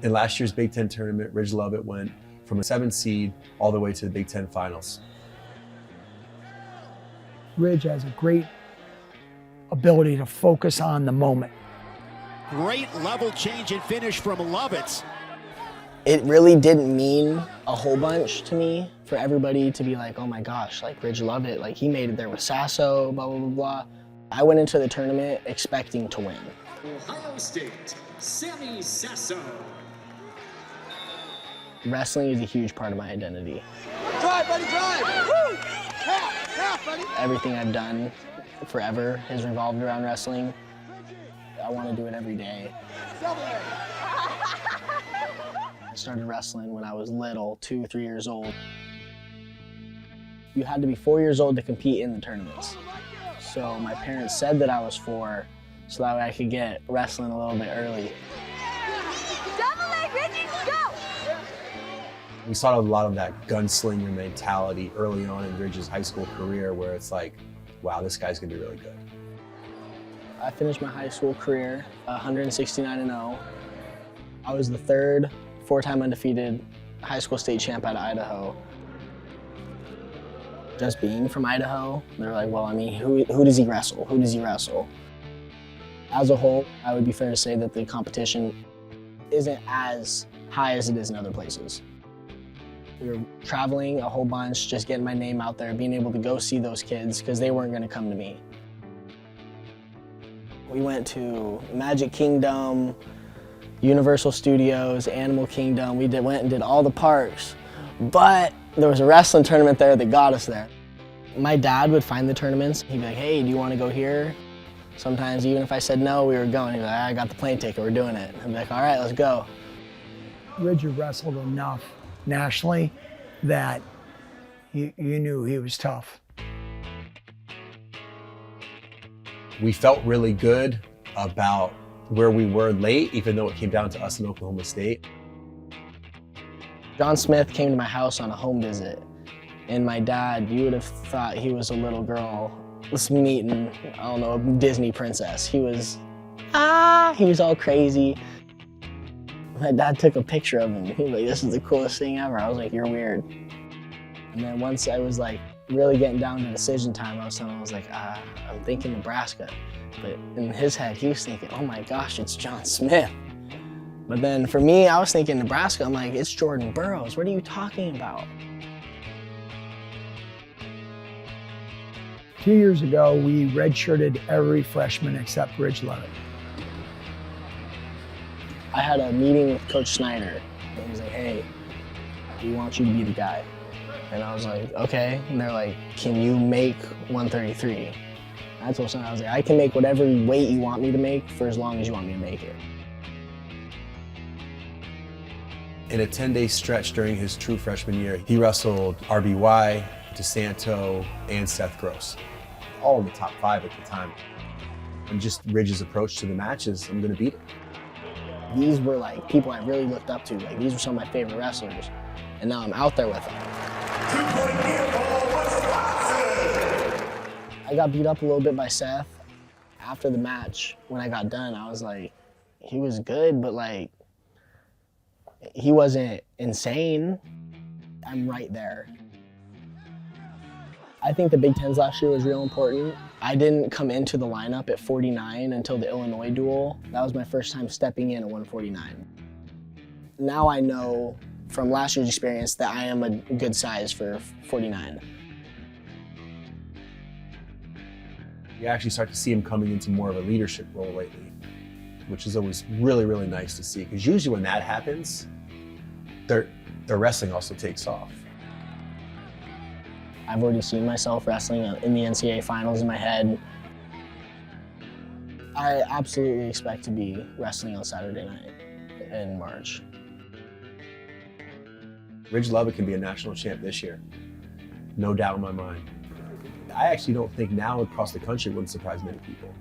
In last year's Big Ten tournament, Ridge Lovett went from a 7 seed all the way to the Big Ten finals. Ridge has a great ability to focus on the moment. Great level change and finish from Lovett. It really didn't mean a whole bunch to me for everybody to be like, oh my gosh, like Ridge Lovett, like he made it there with Sasso, blah, blah, blah, blah. I went into the tournament expecting to win. Ohio State, Sammy Sasso. Wrestling is a huge part of my identity. Drive, buddy, drive! Woo! Tap, buddy! Everything I've done forever has revolved around wrestling. I want to do it every day. I started wrestling when I was little, 2, 3 years old. You had to be 4 years old to compete in the tournaments. So my parents said that I was 4, so that way I could get wrestling a little bit early. Double leg, Richie, go! We saw a lot of that gunslinger mentality early on in Ridge's high school career where it's like, wow, this guy's gonna be really good. I finished my high school career 169-0. I was the 3rd 4-time undefeated high school state champ out of Idaho. Just being from Idaho, they're like, well, I mean, who does he wrestle? Who does he wrestle? As a whole, I would be fair to say that the competition isn't as high as it is in other places. We were traveling a whole bunch, just getting my name out there, being able to go see those kids because they weren't gonna come to me. We went to Magic Kingdom, Universal Studios, Animal Kingdom. We went and did all the parks, but there was a wrestling tournament there that got us there. My dad would find the tournaments. He'd be like, hey, do you want to go here? Sometimes even if I said no, we were going. He'd be like, I got the plane ticket, we're doing it. I'd be like, all right, let's go. Ridge had wrestled enough nationally that you knew he was tough. We felt really good about where we were late, even though it came down to us in Oklahoma State. John Smith came to my house on a home visit, and my dad, you would have thought he was a little girl was meeting, I don't know, a Disney princess. He was all crazy. My dad took a picture of him. He was like, this is the coolest thing ever. I was like, you're weird. And then once I was like really getting down to decision time, I was like, I'm thinking Nebraska. But in his head, he was thinking, oh my gosh, it's John Smith. But then for me, I was thinking Nebraska. I'm like, it's Jordan Burroughs. What are you talking about? 2 years ago, we redshirted every freshman except Ridge Lovett. I had a meeting with Coach Snyder. He was like, hey, we want you to be the guy. And I was like, okay. And they're like, can you make 133? I told Snyder, I was like, I can make whatever weight you want me to make for as long as you want me to make it. In a 10-day stretch during his true freshman year, he wrestled RBY, DeSanto, and Seth Gross, all in the top 5 at the time. And just Ridge's approach to the matches, I'm gonna beat him. These were like people I really looked up to. Like these were some of my favorite wrestlers. And now I'm out there with them. I got beat up a little bit by Seth. After the match, when I got done, I was like, he was good, but like, he wasn't insane. I'm right there. I think the Big Tens last year was real important. I didn't come into the lineup at 49 until the Illinois duel. That was my first time stepping in at 149. Now I know from last year's experience that I am a good size for 49. You actually start to see him coming into more of a leadership role lately, which is always really, really nice to see. Because usually when that happens, their wrestling also takes off. I've already seen myself wrestling in the NCAA finals in my head. I absolutely expect to be wrestling on Saturday night in March. Ridge Lovett can be a national champ this year. No doubt in my mind. I actually don't think now across the country wouldn't surprise many people.